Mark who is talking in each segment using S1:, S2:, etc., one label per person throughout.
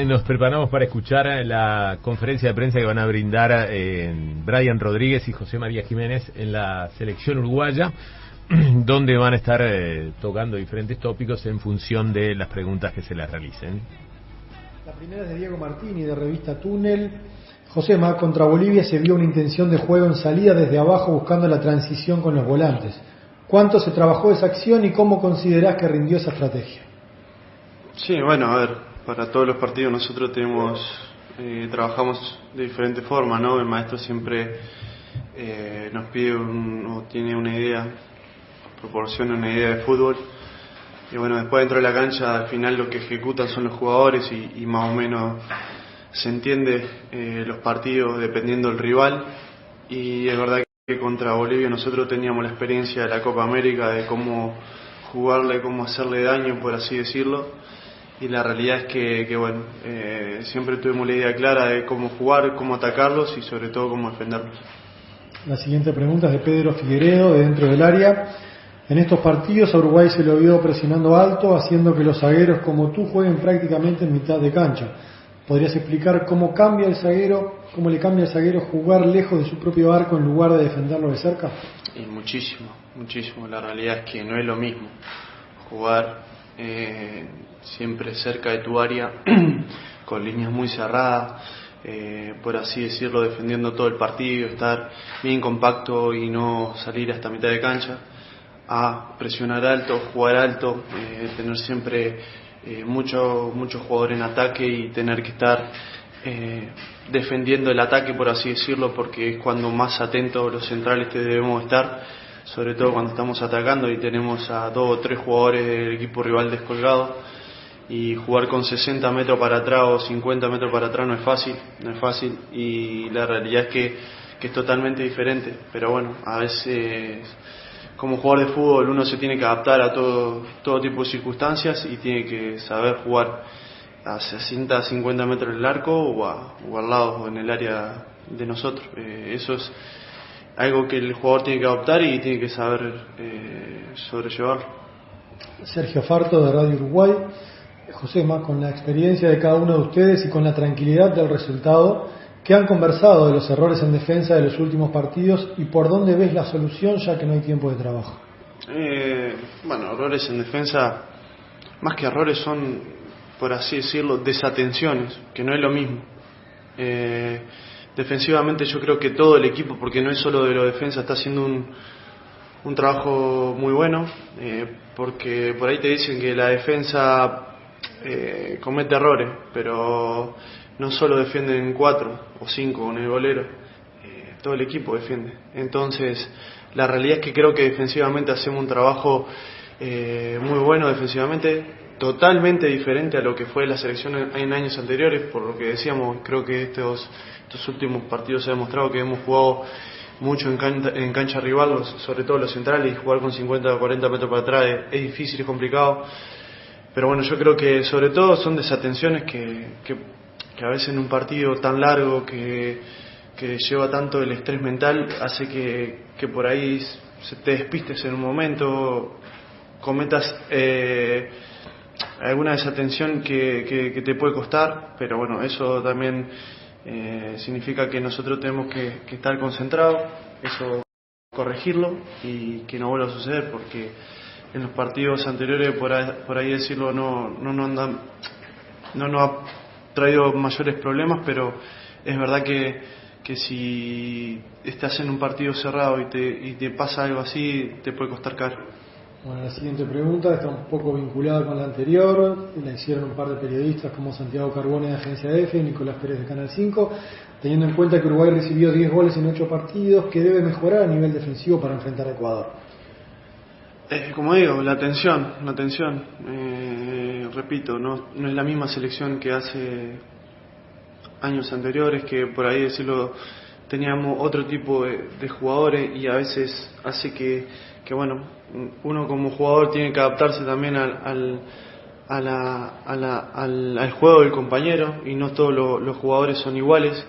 S1: nos preparamos para escuchar la conferencia de prensa que van a brindar Brian Rodríguez y José María Jiménez en la selección uruguaya, donde van a estar tocando diferentes tópicos en función de las preguntas que se les realicen.
S2: La primera es de Diego Martini, de revista Túnel. Josema, contra Bolivia se vio una intención de juego en salida desde abajo buscando la transición con los volantes. ¿Cuánto se trabajó esa acción y cómo considerás que rindió esa estrategia?
S3: Sí, bueno, a ver, para todos los partidos nosotros trabajamos de diferente forma, ¿no? El maestro siempre nos pide o tiene una idea, proporciona una idea de fútbol. Y bueno, después dentro de la cancha, al final lo que ejecutan son los jugadores y más o menos se entiende los partidos dependiendo del rival. Y es verdad que contra Bolivia nosotros teníamos la experiencia de la Copa América, de cómo jugarle, cómo hacerle daño, por así decirlo. Y la realidad es que bueno, siempre tuvimos la idea clara de cómo jugar, cómo atacarlos y sobre todo cómo defenderlos.
S2: La siguiente pregunta es de Pedro Figueredo, de dentro del área. En estos partidos a Uruguay se lo vio presionando alto, haciendo que los zagueros como tú jueguen prácticamente en mitad de cancha. ¿Podrías explicar cómo le cambia al zaguero jugar lejos de su propio arco en lugar de defenderlo de cerca?
S3: Y muchísimo. La realidad es que no es lo mismo jugar siempre cerca de tu área, con líneas muy cerradas, por así decirlo, defendiendo todo el partido, estar bien compacto y no salir hasta mitad de cancha, a presionar alto, jugar alto, tener siempre mucho jugador en ataque y tener que estar defendiendo el ataque, por así decirlo, porque es cuando más atentos los centrales debemos estar, sobre todo cuando estamos atacando y tenemos a 2 o 3 jugadores del equipo rival descolgados, y jugar con 60 metros para atrás o 50 metros para atrás no es fácil, y la realidad es que es totalmente diferente. Pero bueno, a veces como jugador de fútbol uno se tiene que adaptar a todo tipo de circunstancias y tiene que saber jugar a 60, 50 metros del arco o al lado o en el área de nosotros. Eso es algo que el jugador tiene que adoptar y tiene que saber sobrellevarlo.
S2: Sergio Farto, de Radio Uruguay. Josema, con la experiencia de cada uno de ustedes y con la tranquilidad del resultado, ¿qué han conversado de los errores en defensa de los últimos partidos y por dónde ves la solución ya que no hay tiempo de trabajo?
S3: Bueno, errores en defensa, más que errores son, por así decirlo, desatenciones, que no es lo mismo. Defensivamente yo creo que todo el equipo, porque no es solo de la defensa, está haciendo un trabajo muy bueno, porque por ahí te dicen que la defensa comete errores, pero no solo defienden 4 o 5 en el golero, todo el equipo defiende. Entonces la realidad es que creo que defensivamente hacemos un trabajo muy bueno defensivamente, totalmente diferente a lo que fue la selección en años anteriores. Por lo que decíamos, creo que estos últimos partidos se ha demostrado que hemos jugado mucho en cancha rival, sobre todo los centrales, y jugar con 50 o 40 metros para atrás es difícil, es complicado. Pero bueno, yo creo que sobre todo son desatenciones que a veces en un partido tan largo que lleva tanto el estrés mental hace que por ahí se te despistes en un momento, cometas alguna desatención que te puede costar. Pero bueno, eso también significa que nosotros tenemos que estar concentrados, eso corregirlo y que no vuelva a suceder, porque en los partidos anteriores, por ahí decirlo, no nos ha traído mayores problemas, pero es verdad que si estás en un partido cerrado y te pasa algo así, te puede costar caro.
S2: Bueno, la siguiente pregunta está un poco vinculada con la anterior, la hicieron un par de periodistas como Santiago Carbone de Agencia F y Nicolás Pérez de Canal 5, teniendo en cuenta que Uruguay recibió 10 goles en 8 partidos, ¿qué debe mejorar a nivel defensivo para enfrentar a Ecuador?
S3: Como digo, la tensión, repito, no es la misma selección que hace años anteriores, que por ahí decirlo teníamos otro tipo de jugadores, y a veces hace que bueno, uno como jugador tiene que adaptarse también al juego del compañero, y no todos los jugadores son iguales,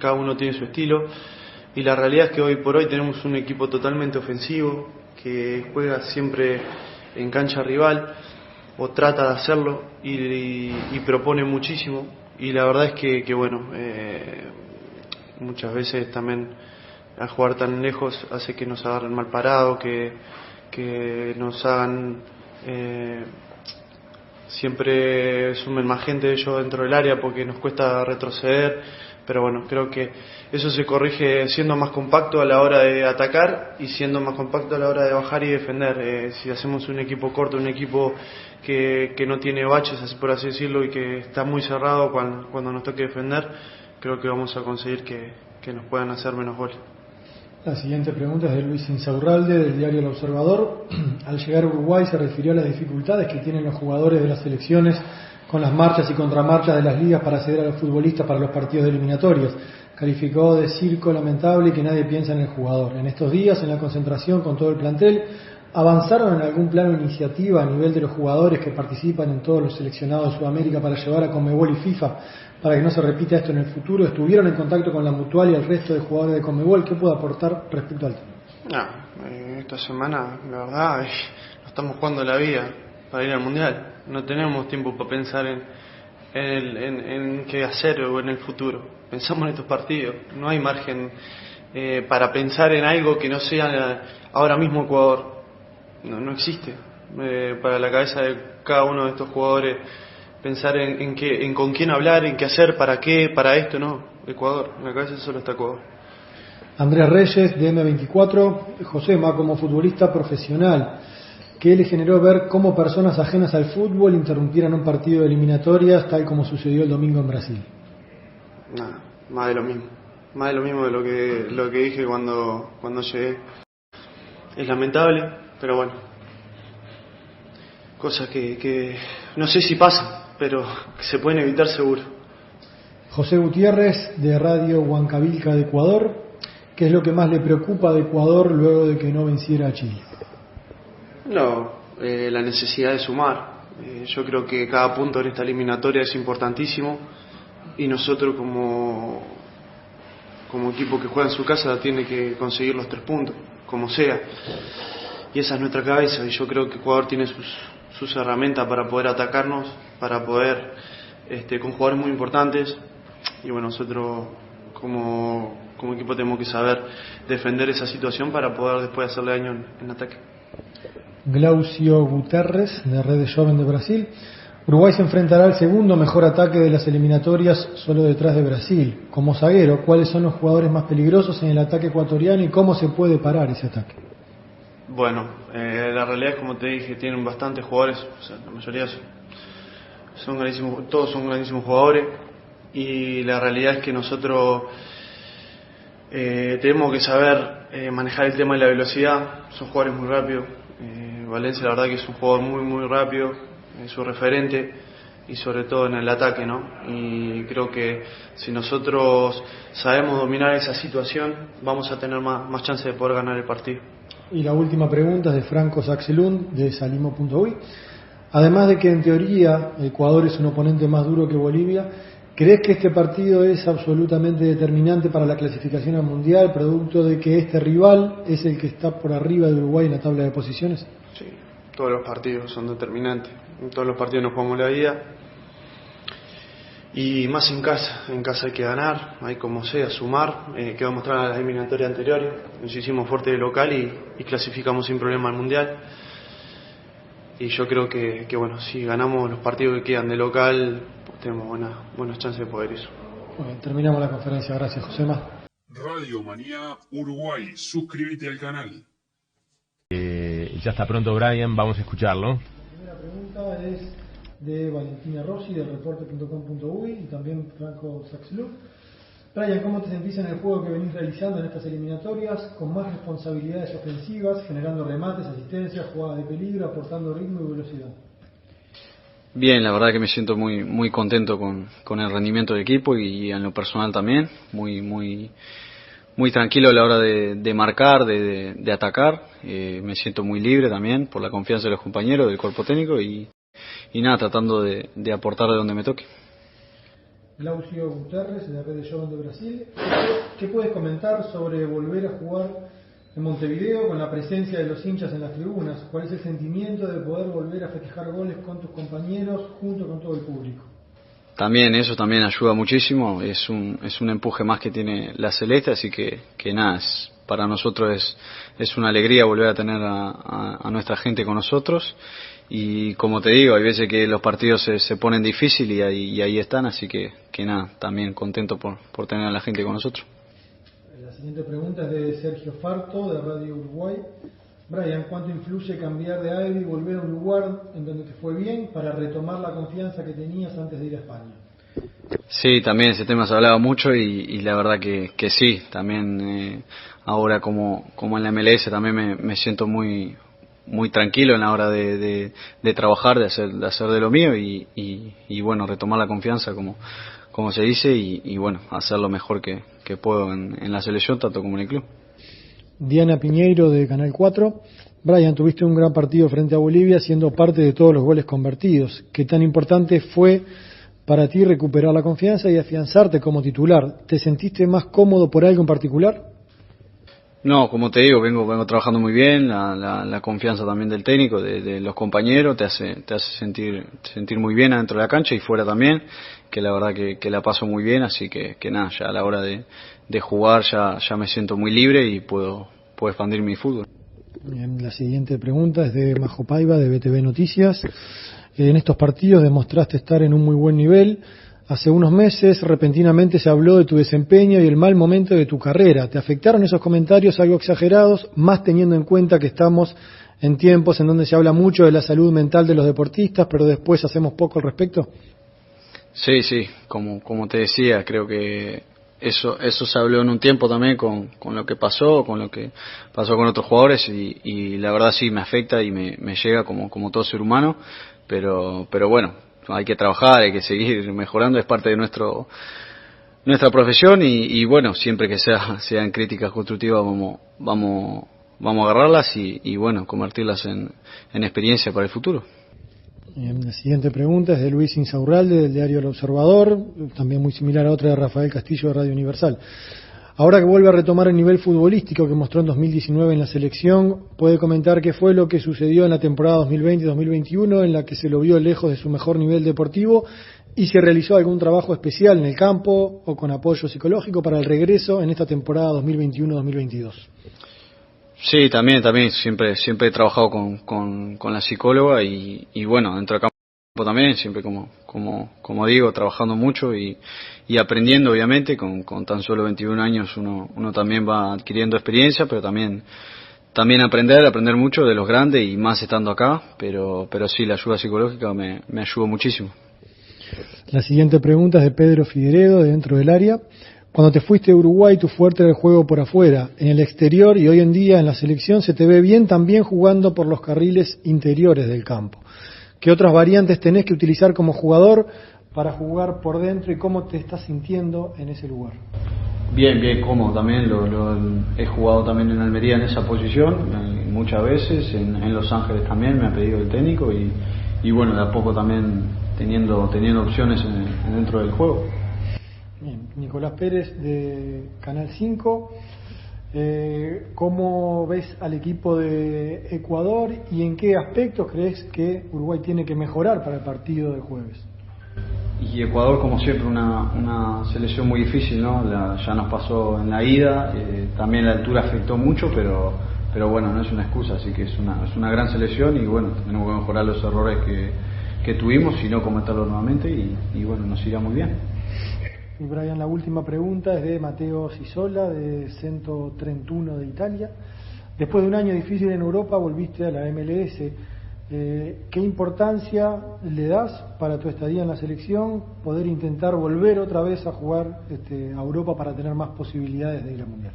S3: cada uno tiene su estilo, y la realidad es que hoy por hoy tenemos un equipo totalmente ofensivo que juega siempre en cancha rival o trata de hacerlo y propone muchísimo, y la verdad es que bueno, muchas veces también al jugar tan lejos hace que nos agarren mal parado, que nos hagan siempre sumen más gente ellos dentro del área porque nos cuesta retroceder, pero bueno, creo que eso se corrige siendo más compacto a la hora de atacar y siendo más compacto a la hora de bajar y defender. Si hacemos un equipo corto, un equipo que no tiene baches, así por así decirlo, y que está muy cerrado cuando nos toque defender, creo que vamos a conseguir que nos puedan hacer menos goles.
S2: La siguiente pregunta es de Luis Insaurralde, del diario El Observador. Al llegar a Uruguay se refirió a las dificultades que tienen los jugadores de las selecciones con las marchas y contramarchas de las ligas para acceder a los futbolistas para los partidos de eliminatorias. Calificó de circo lamentable que nadie piensa en el jugador. En estos días, en la concentración con todo el plantel, ¿avanzaron en algún plano de iniciativa a nivel de los jugadores que participan en todos los seleccionados de Sudamérica para llevar a Conmebol y FIFA para que no se repita esto en el futuro? ¿Estuvieron en contacto con la Mutual y el resto de jugadores de Conmebol? ¿Qué puede aportar respecto al tema?
S3: Esta semana, la verdad, no estamos jugando la vida para ir al Mundial. No tenemos tiempo para pensar en qué hacer o en el futuro. Pensamos en estos partidos. No hay margen para pensar en algo que no sea ahora mismo Ecuador. No existe. Para la cabeza de cada uno de estos jugadores pensar en con quién hablar, en qué hacer, para qué, para esto, no. Ecuador, en la cabeza solo está Ecuador.
S2: Andrés Reyes, de M24. Josema, como futbolista profesional, ¿qué le generó ver cómo personas ajenas al fútbol interrumpieran un partido de eliminatorias tal como sucedió el domingo en Brasil?
S3: Nada, más de lo mismo. Más de lo mismo de lo que dije cuando llegué. Es lamentable, pero bueno. Cosas que no sé si pasan, pero que se pueden evitar seguro.
S2: José Gutiérrez, de Radio Huancavilca de Ecuador. ¿Qué es lo que más le preocupa de Ecuador luego de que no venciera a Chile?
S3: No, la necesidad de sumar. Yo creo que cada punto en esta eliminatoria es importantísimo y nosotros como equipo que juega en su casa tiene que conseguir los 3 puntos, como sea. Y esa es nuestra cabeza y yo creo que Ecuador tiene sus herramientas para poder atacarnos, para poder con jugadores muy importantes y bueno, nosotros como equipo tenemos que saber defender esa situación para poder después hacerle daño en ataque.
S2: Glaucio Guterres, de Red Joven de Brasil. Uruguay se enfrentará al segundo mejor ataque de las eliminatorias solo detrás de Brasil. Como zaguero, ¿cuáles son los jugadores más peligrosos en el ataque ecuatoriano y cómo se puede parar ese ataque?
S3: Bueno, la realidad es, como te dije, tienen bastantes jugadores, o sea, la mayoría son grandísimos, todos son grandísimos jugadores y la realidad es que nosotros tenemos que saber manejar el tema de la velocidad. Son jugadores muy rápidos. Valencia la verdad que es un jugador muy muy rápido, es su referente y sobre todo en el ataque, ¿no? Y creo que si nosotros sabemos dominar esa situación vamos a tener más chance de poder ganar el partido.
S2: Y la última pregunta es de Franco Saxelund, de Salimo.uy. Además de que en teoría Ecuador es un oponente más duro que Bolivia, ¿crees que este partido es absolutamente determinante para la clasificación al Mundial, producto de que este rival es el que está por arriba de Uruguay en la tabla de posiciones?
S3: Sí, todos los partidos son determinantes. En todos los partidos nos jugamos la vida. Y más en casa hay que ganar, hay como sea, sumar. Quedó mostrado en las eliminatorias anteriores. Nos hicimos fuerte de local y clasificamos sin problema al Mundial. Y yo creo que bueno, si ganamos los partidos que quedan de local, tenemos buenas chances de poder eso.
S2: Bueno, terminamos la conferencia. Gracias, Josema.
S4: Radio Manía Uruguay, suscríbete al canal.
S1: Ya está pronto Brian, vamos a escucharlo.
S2: La primera pregunta es de Valentina Rossi, de reporte.com.uy, y también Franco Saxelund. Brian, ¿cómo te sentís en el juego que venís realizando en estas eliminatorias, con más responsabilidades ofensivas, generando remates, asistencias, jugadas de peligro, aportando ritmo y velocidad?
S5: Bien, la verdad que me siento muy muy contento con el rendimiento del equipo y en lo personal también, muy tranquilo a la hora de marcar, de atacar. Me siento muy libre también por la confianza de los compañeros, del cuerpo técnico y nada, tratando de aportar de donde me toque.
S2: Glaucio Guterres, de Red Joven de Brasil. ¿Qué puedes comentar sobre volver a jugar en Montevideo con la presencia de los hinchas en las tribunas? ¿Cuál es el sentimiento de poder volver a festejar goles con tus compañeros junto con todo el público?
S5: también eso también ayuda muchísimo, es un empuje más que tiene la Celeste, así que nada, para nosotros es una alegría volver a tener a nuestra gente con nosotros, y como te digo, hay veces que los partidos se ponen difíciles y ahí están, así que nada, también contento por tener a la gente con nosotros.
S2: La siguiente pregunta es de Sergio Farto, de Radio Uruguay. Brian, ¿cuánto influye cambiar de aire y volver a un lugar en donde te fue bien para retomar la confianza que tenías antes de ir a España?
S5: Sí, también ese tema se hablaba mucho y la verdad que sí, también ahora como en la MLS también me siento muy tranquilo en la hora de trabajar, de hacer de lo mío y bueno, retomar la confianza como se dice y bueno, hacer lo mejor que puedo en la selección tanto como en el club.
S2: Diana Piñeiro, de Canal 4. Brian, tuviste un gran partido frente a Bolivia siendo parte de todos los goles convertidos. ¿Qué tan importante fue para ti recuperar la confianza y afianzarte como titular? ¿Te sentiste más cómodo por algo en particular?
S5: No, como te digo, vengo trabajando muy bien, la confianza también del técnico, de los compañeros, te hace sentir muy bien adentro de la cancha y fuera también, que la verdad que la paso muy bien, así que nada, ya a la hora de jugar ya me siento muy libre y puedo expandir mi fútbol.
S2: Bien, la siguiente pregunta es de Majo Paiva, de BTV Noticias. En estos partidos demostraste estar en un muy buen nivel. Hace unos meses repentinamente se habló de tu desempeño y el mal momento de tu carrera. ¿Te afectaron esos comentarios algo exagerados, más teniendo en cuenta que estamos en tiempos en donde se habla mucho de la salud mental de los deportistas, pero después hacemos poco al respecto?
S5: Sí, como te decía, creo que eso se habló en un tiempo también con lo que pasó con otros jugadores y la verdad sí me afecta y me llega como todo ser humano, pero bueno, hay que trabajar, hay que seguir mejorando, es parte de nuestra profesión y bueno, siempre que sean críticas constructivas vamos a agarrarlas y bueno, convertirlas en experiencia para el futuro.
S2: La siguiente pregunta es de Luis Insaurralde, del diario El Observador, también muy similar a otra de Rafael Castillo, de Radio Universal. Ahora que vuelve a retomar el nivel futbolístico que mostró en 2019 en la selección, ¿puede comentar qué fue lo que sucedió en la temporada 2020-2021 en la que se lo vio lejos de su mejor nivel deportivo y si realizó algún trabajo especial en el campo o con apoyo psicológico para el regreso en esta temporada 2021-2022?
S5: Sí, también siempre he trabajado con la psicóloga y bueno, dentro del campo también, siempre como digo, trabajando mucho y aprendiendo obviamente, con tan solo 21 años uno también va adquiriendo experiencia, pero también aprender mucho de los grandes y más estando acá, pero sí, la ayuda psicológica me ayudó muchísimo.
S2: La siguiente pregunta es de Pedro Figueredo, de Dentro del Área. Cuando te fuiste a Uruguay, tu fuerte era el juego por afuera, en el exterior, y hoy en día en la selección se te ve bien también jugando por los carriles interiores del campo. ¿Qué otras variantes tenés que utilizar como jugador para jugar por dentro y cómo te estás sintiendo en ese lugar?
S5: Bien, cómodo también, he jugado también en Almería en esa posición, muchas veces, en Los Ángeles también me ha pedido el técnico y bueno, de a poco también teniendo opciones dentro del juego.
S2: Bien, Nicolás Pérez, de Canal 5. ¿Cómo ves al equipo de Ecuador y en qué aspectos crees que Uruguay tiene que mejorar para el partido del jueves?
S5: Y Ecuador, como siempre, una selección muy difícil, ¿no? Ya nos pasó en la ida, también la altura afectó mucho, pero bueno, no es una excusa, así que es una gran selección y bueno, tenemos que mejorar los errores que tuvimos y no cometerlos nuevamente y bueno, nos irá muy bien.
S2: Y Brian, la última pregunta es de Matteo Sisola, de Centro 31 de Italia. Después de un año difícil en Europa, volviste a la MLS. ¿Qué importancia le das para tu estadía en la selección poder intentar volver otra vez a jugar a Europa para tener más posibilidades de ir al Mundial?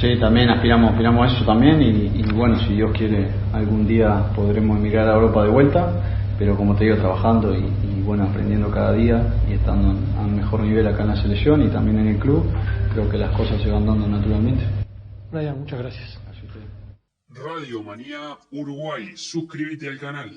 S5: Sí, también aspiramos a eso también y bueno, si Dios quiere, algún día podremos emigrar a Europa de vuelta, pero como te digo, trabajando y bueno, aprendiendo cada día y estando a un mejor nivel acá en la selección y también en el club, creo que las cosas se van dando naturalmente.
S2: Brian, muchas gracias.
S4: Radio Manía Uruguay, suscríbete al canal.